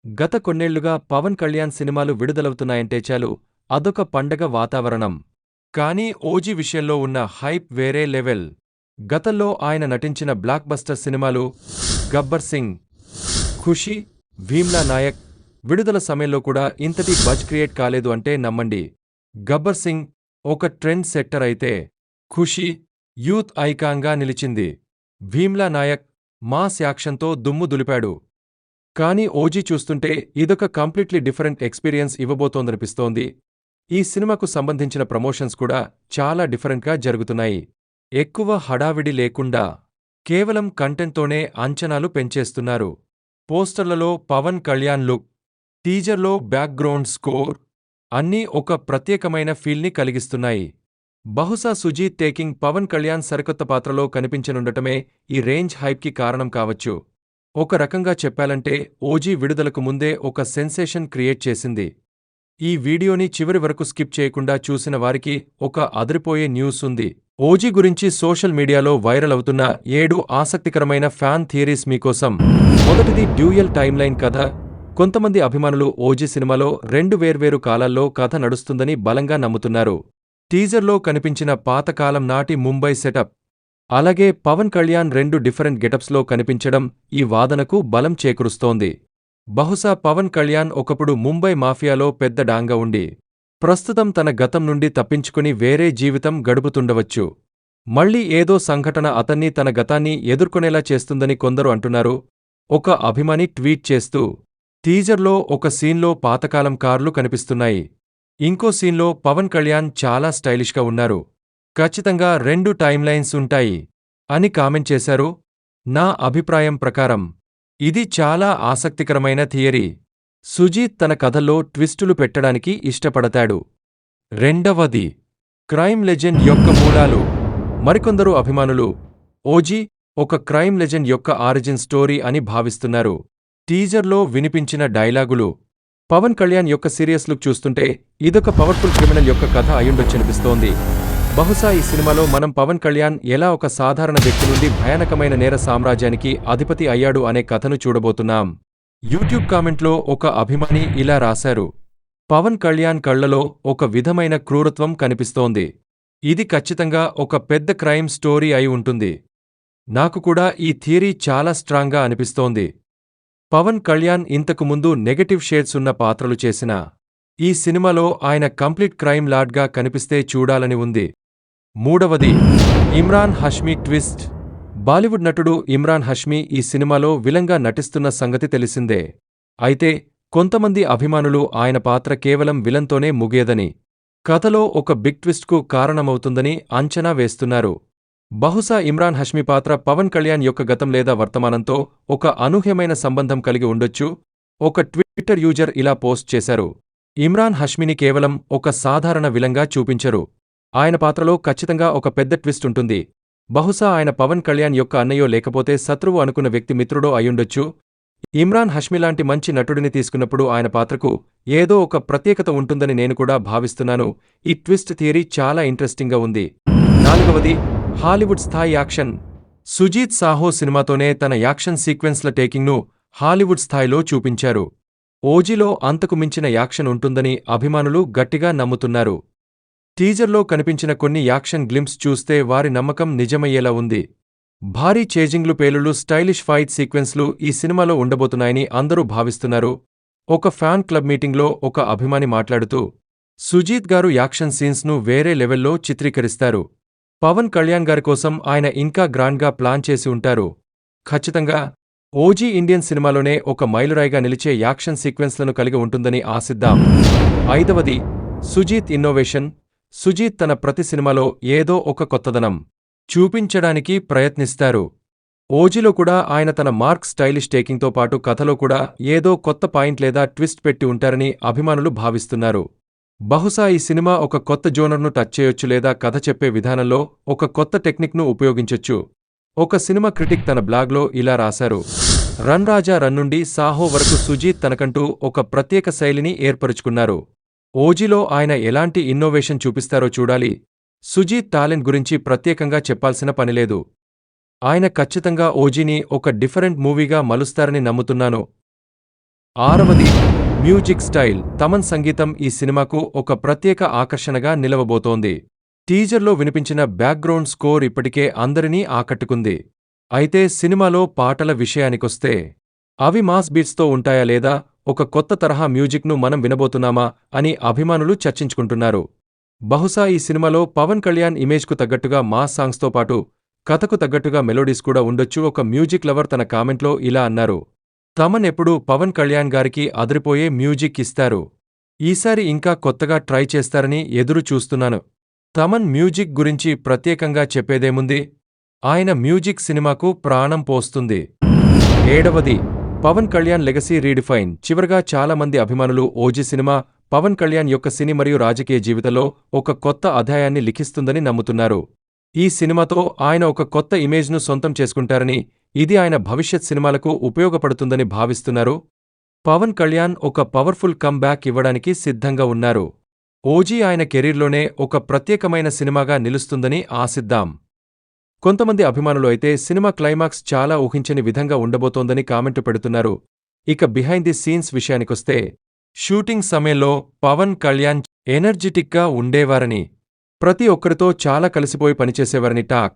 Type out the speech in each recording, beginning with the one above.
గత కొన్నేళ్లుగా పవన్ కళ్యాణ్ సినిమాలు విడుదలవుతున్నాయంటే చాలు అదొక పండగ వాతావరణం. కానీ ఓజీ విషయంలో ఉన్న హైప్ వేరే లెవెల్. గతంలో ఆయన నటించిన బ్లాక్ బస్టర్ సినిమాలు గబ్బర్ సింగ్, ఖుషీ, భీమ్లా నాయక్ విడుదల సమయంలో కూడా ఇంతటి బజ్ క్రియేట్ కాలేదు అంటే నమ్మండి. గబ్బర్ సింగ్ ఒక ట్రెండ్ సెట్టర్ అయితే, ఖుషీ యూత్ ఐకాన్గా నిలిచింది. భీమ్లా నాయక్ మాస్ యాక్షన్తో దుమ్ము దులిపాడు. కానీ ఓజీ చూస్తుంటే ఇదొక కంప్లీట్లీ డిఫరెంట్ ఎక్స్పీరియన్స్ ఇవ్వబోతోందనిపిస్తోంది. ఈ సినిమాకు సంబంధించిన ప్రమోషన్స్ కూడా చాలా డిఫరెంట్గా జరుగుతున్నాయి. ఎక్కువ హడావిడి లేకుండా కేవలం కంటెంట్తోనే అంచనాలు పెంచేస్తున్నారు. పోస్టర్లలో పవన్ కళ్యాణ్ లుక్, టీజర్లో బ్యాక్గ్రౌండ్ స్కోర్ అన్నీ ఒక ప్రత్యేకమైన ఫీల్ని కలిగిస్తున్నాయి. బహుశా సుజీత్ టేకింగ్ పవన్ కళ్యాణ్ సరికొత్త పాత్రలో కనిపించనుండటమే ఈ రేంజ్ హైప్కి కారణం కావచ్చు. ఒక రకంగా చెప్పాలంటే ఓజీ విడుదలకు ముందే ఒక సెన్సేషన్ క్రియేట్ చేసింది. ఈ వీడియోని చివరి వరకు స్కిప్ చేయకుండా చూసిన వారికి ఒక అదిరిపోయే న్యూస్ ఉంది. ఓజీ గురించి సోషల్ మీడియాలో వైరల్ అవుతున్న 7 ఆసక్తికరమైన ఫ్యాన్ థియరీస్ మీకోసం. మొదటిది డ్యూయల్ టైమ్లైన్ కథ. కొంతమంది అభిమానులు ఓజీ సినిమాలో 2 వేర్వేరు కాలాల్లో కథ నడుస్తుందని బలంగా నమ్ముతున్నారు. టీజర్లో కనిపించిన పాతకాలం నాటి ముంబై సెటప్, అలాగే పవన్ కళ్యాణ్ 2 డిఫరెంట్ గెటప్స్లో కనిపించడం ఈ వాదనకు బలం చేకూరుస్తోంది. బహుశా పవన్ కళ్యాణ్ ఒకప్పుడు ముంబై మాఫియాలో పెద్ద డాంగా ఉండి, ప్రస్తుతం తన గతం నుండి తప్పించుకుని వేరే జీవితం గడుపుతుండవచ్చు. మళ్లీ ఏదో సంఘటన అతన్ని తన గతాన్ని ఎదుర్కొనేలా చేస్తుందని కొందరు అంటున్నారు. ఒక అభిమాని ట్వీట్ చేస్తూ, టీజర్లో ఒక సీన్లో పాతకాలం కార్లు కనిపిస్తున్నాయి, ఇంకో సీన్లో పవన్ కళ్యాణ్ చాలా స్టైలిష్గా ఉన్నారు, ఖచ్చితంగా 2 టైమ్లైన్స్ ఉంటాయి అని కామెంట్ చేశారు. నా అభిప్రాయం ప్రకారం ఇది చాలా ఆసక్తికరమైన థియరీ. సుజీత్ తన కథల్లో ట్విస్టులు పెట్టడానికి ఇష్టపడతాడు. రెండవది క్రైమ్ లెజెండ్ యొక్క మూలాలు. మరికొందరు అభిమానులు ఓజీ ఒక క్రైమ్ లెజెండ్ యొక్క ఆరిజిన్ స్టోరీ అని భావిస్తున్నారు. టీజర్లో వినిపించిన డైలాగులు, పవన్ కళ్యాణ్ యొక్క సీరియస్ లుక్ చూస్తుంటే ఇదొక పవర్ఫుల్ క్రిమినల్ యొక్క కథ అయ్యుండొచ్చనిపిస్తోంది. బహుశా ఈ సినిమాలో మనం పవన్ కళ్యాణ్ ఎలా ఒక సాధారణ వ్యక్తి నుండి భయానకమైన నేర సామ్రాజ్యానికి అధిపతి అయ్యాడు అనే కథను చూడబోతున్నాం. యూట్యూబ్ కామెంట్లో ఒక అభిమాని ఇలా రాశారు, పవన్ కళ్యాణ్ కళ్లలో ఒక విధమైన క్రూరత్వం కనిపిస్తోంది. ఇది ఖచ్చితంగా ఒక పెద్ద క్రైమ్ స్టోరీ అయి ఉంటుంది. నాకు కూడా ఈ థియరీ చాలా స్ట్రాంగ్గా అనిపిస్తోంది. పవన్ కళ్యాణ్ ఇంతకు ముందు నెగటివ్ షేడ్స్ ఉన్న పాత్రలు చేసినా ఈ సినిమాలో ఆయన కంప్లీట్ క్రైమ్ లార్డ్గా కనిపిస్తే చూడాలని ఉంది. మూడవది ఇమ్రాన్ హష్మీ ట్విస్ట్. బాలీవుడ్ నటుడు ఇమ్రాన్ హష్మీ ఈ సినిమాలో విలన్గా నటిస్తున్న సంగతి తెలిసిందే. అయితే కొంతమంది అభిమానులు ఆయన పాత్ర కేవలం విలన్తోనే ముగియదని, కథలో ఒక బిగ్ ట్విస్ట్కు కారణమవుతుందని అంచనా వేస్తున్నారు. బహుశా ఇమ్రాన్ హష్మీ పాత్ర పవన్ కళ్యాణ్ యొక్క గతం లేదా వర్తమానంతో ఒక అనూహ్యమైన సంబంధం కలిగి ఉండొచ్చు. ఒక ట్విట్టర్ యూజర్ ఇలా పోస్ట్ చేశారు, ఇమ్రాన్ హష్మీని కేవలం ఒక సాధారణ విలన్గా చూపించరు, ఆయన పాత్రలో ఖచ్చితంగా ఒక పెద్ద ట్విస్ట్ ఉంటుంది. బహుశా ఆయన పవన్ కళ్యాణ్ యొక్క అన్నయ్యో లేకపోతే శత్రువు అనుకున్న వ్యక్తి మిత్రుడో అయ్యుండొచ్చు. ఇమ్రాన్ హష్మీలాంటి మంచి నటుడిని తీసుకున్నప్పుడు ఆయన పాత్రకు ఏదో ఒక ప్రత్యేకత ఉంటుందని నేను కూడా భావిస్తున్నాను. ఈ ట్విస్ట్ థియరీ చాలా ఇంట్రెస్టింగ్గా ఉంది. నాలుగవది హాలీవుడ్ స్థాయి యాక్షన్. సుజీత్ సాహో సినిమాతోనే తన యాక్షన్ సీక్వెన్స్ల టేకింగ్ను హాలీవుడ్ స్థాయిలో చూపించారు. ఓజీలో అంతకు మించిన యాక్షన్ ఉంటుందని అభిమానులు గట్టిగా నమ్ముతున్నారు. టీజర్లో కనిపించిన కొన్ని యాక్షన్ గ్లింప్స్ చూస్తే వారి నమ్మకం నిజమయ్యేలా ఉంది. భారీ చేజింగ్లు, పేలుళ్లు, స్టైలిష్ ఫైట్ సీక్వెన్స్లు ఈ సినిమాలో ఉండబోతున్నాయని అందరూ భావిస్తున్నారు. ఒక ఫ్యాన్ క్లబ్ మీటింగ్లో ఒక అభిమాని మాట్లాడుతూ, సుజీత్ గారు యాక్షన్ సీన్స్ను వేరే లెవెల్లో చిత్రీకరిస్తారు, పవన్ కళ్యాణ్ గారి కోసం ఆయన ఇంకా గ్రాండ్గా ప్లాన్ చేసి ఉంటారు. ఖచ్చితంగా ఓజీ ఇండియన్ సినిమాలోనే ఒక మైలురాయిగా నిలిచే యాక్షన్ సీక్వెన్స్లను కలిగి ఉంటుందని ఆశిద్దాం. ఐదవది సుజీత్ ఇన్నోవేషన్. సుజీత్ తన ప్రతి సినిమాలో ఏదో ఒక కొత్తదనం చూపించడానికి ప్రయత్నిస్తారు. ఓజీలో కూడా ఆయన తన మార్క్ స్టైలిష్ టేకింగ్తో పాటు కథలో కూడా ఏదో కొత్త పాయింట్ లేదా ట్విస్ట్ పెట్టి ఉంటారని అభిమానులు భావిస్తున్నారు. బహుశా ఈ సినిమా ఒక కొత్త జోనర్ను టచ్ చేయొచ్చు లేదా కథ చెప్పే విధానంలో ఒక కొత్త టెక్నిక్ను ఉపయోగించొచ్చు. ఒక సినిమా క్రిటిక్ తన బ్లాగ్లో ఇలా రాశారు, రన్ రాజా రన్ నుండి సాహో వరకు సుజీత్ తనకంటూ ఒక ప్రత్యేక శైలిని ఏర్పరుచుకున్నారు. ఓజీలో ఆయన ఎలాంటి ఇన్నోవేషన్ చూపిస్తారో చూడాలి. సుజీత్ టాలెంట్ గురించి ప్రత్యేకంగా చెప్పాల్సిన పనిలేదు. ఆయన ఖచ్చితంగా ఓజీని ఒక డిఫరెంట్ మూవీగా మలుస్తారని నమ్ముతున్నాను. ఆరవది మ్యూజిక్ స్టైల్. తమన్ సంగీతం ఈ సినిమాకు ఒక ప్రత్యేక ఆకర్షణగా నిలవబోతోంది. టీజర్లో వినిపించిన బ్యాక్గ్రౌండ్ స్కోర్ ఇప్పటికే అందరినీ ఆకట్టుకుంది. అయితే సినిమాలో పాటల విషయానికొస్తే అవి మాస్ బీట్స్తో ఉంటాయా లేదా ఒక కొత్త తరహా మ్యూజిక్ను మనం వినబోతున్నామా అని అభిమానులు చర్చించుకుంటున్నారు. బహుశా ఈ సినిమాలో పవన్ కళ్యాణ్ ఇమేజ్కు తగ్గట్టుగా మాస్ సాంగ్స్తో పాటు కథకు తగ్గట్టుగా మెలోడీస్ కూడా ఉండొచ్చు. ఒక మ్యూజిక్ లవర్ తన కామెంట్లో ఇలా అన్నారు: తమన్ ఎప్పుడూ పవన్ కళ్యాణ్ గారికి అదిరిపోయే మ్యూజిక్ ఇస్తారు. ఈసారి ఇంకా కొత్తగా ట్రై చేస్తారని ఎదురు చూస్తున్నాను. తమన్ మ్యూజిక్ గురించి ప్రత్యేకంగా చెప్పేదేముంది? ఆయన మ్యూజిక్ సినిమాకు ప్రాణం పోస్తుంది. ఏడవది పవన్ కళ్యాణ్ లెగసీ రీడిఫైన్. చివరగా చాలామంది అభిమానులు ఓజీ సినిమా పవన్ కళ్యాణ్ యొక్క సినీ మరియు రాజకీయ జీవితంలో ఒక కొత్త అధ్యాయాన్ని లిఖిస్తుందని నమ్ముతున్నారు. ఈ సినిమాతో ఆయన ఒక కొత్త ఇమేజ్ను సొంతం చేసుకుంటారని, ఇది ఆయన భవిష్యత్ సినిమాలకు ఉపయోగపడుతుందని భావిస్తున్నారు. పవన్ కళ్యాణ్ ఒక పవర్ఫుల్ కమ్ బ్యాక్ ఇవ్వడానికి సిద్ధంగా ఉన్నారు. ఓజీ ఆయన కెరీర్లోనే ఒక ప్రత్యేకమైన సినిమాగా నిలుస్తుందని ఆశిద్దాం. కొంతమంది అభిమానులు అయితే సినిమా క్లైమాక్స్ చాలా ఊహించని విధంగా ఉండబోతోందని కామెంటు పెడుతున్నారు. ఇక బిహైండ్ ది సీన్స్ విషయానికొస్తే షూటింగ్ సమయంలో పవన్ కళ్యాణ్ ఎనర్జిటిక్గా ఉండేవారని, ప్రతి ఒక్కరితో చాలా కలిసిపోయి పనిచేసేవారని టాక్.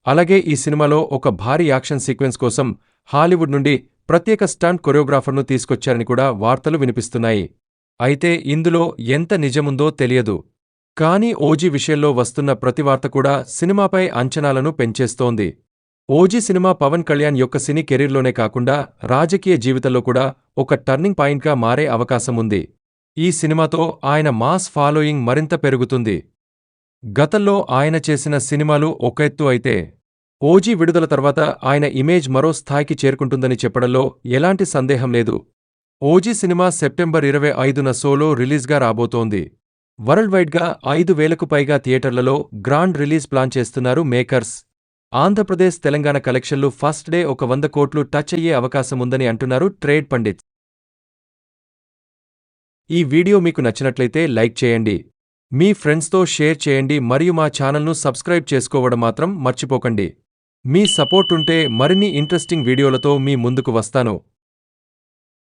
అలాగే ఈ సినిమాలో ఒక భారీ యాక్షన్ సీక్వెన్స్ కోసం హాలీవుడ్ నుండి ప్రత్యేక స్టంట్ కొరియోగ్రాఫర్ను తీసుకొచ్చారని కూడా వార్తలు వినిపిస్తున్నాయి. అయితే ఇందులో ఎంత నిజముందో తెలియదు. కానీ ఓజీ విషయంలో వస్తున్న ప్రతి వార్త కూడా సినిమాపై అంచనాలను పెంచేస్తోంది. ఓజీ సినిమా పవన్ కళ్యాణ్ యొక్క సినీ కెరీర్లోనే కాకుండా రాజకీయ జీవితంలో కూడా ఒక టర్నింగ్ పాయింట్గా మారే అవకాశముంది. ఈ సినిమాతో ఆయన మాస్ ఫాలోయింగ్ మరింత పెరుగుతుంది. గతంలో ఆయన చేసిన సినిమాలు ఒక ఎత్తు అయితే, ఓజీ విడుదల తర్వాత ఆయన ఇమేజ్ మరో స్థాయికి చేరుకుంటుందని చెప్పడంలో ఎలాంటి సందేహం లేదు. ఓజీ సినిమా సెప్టెంబర్ 25న సోలో రిలీజ్గా రాబోతోంది. వరల్డ్ వైడ్గా 5,000కు పైగా థియేటర్లలో గ్రాండ్ రిలీజ్ ప్లాన్ చేస్తున్నారు మేకర్స్. ఆంధ్రప్రదేశ్ తెలంగాణ కలెక్షన్లు ఫస్ట్ డే ఒక 100 కోట్లు టచ్ అయ్యే అవకాశముందని అంటున్నారు ట్రేడ్ పండిట్స్. ఈ వీడియో మీకు నచ్చినట్లయితే లైక్ చేయండి, మీ ఫ్రెండ్స్తో షేర్ చేయండి మరియు మా ఛానల్ను సబ్స్క్రైబ్ చేసుకోవడం మాత్రం మర్చిపోకండి. మీ సపోర్ట్ ఉంటే మరిన్ని ఇంట్రెస్టింగ్ వీడియోలతో మీ ముందుకు వస్తాను.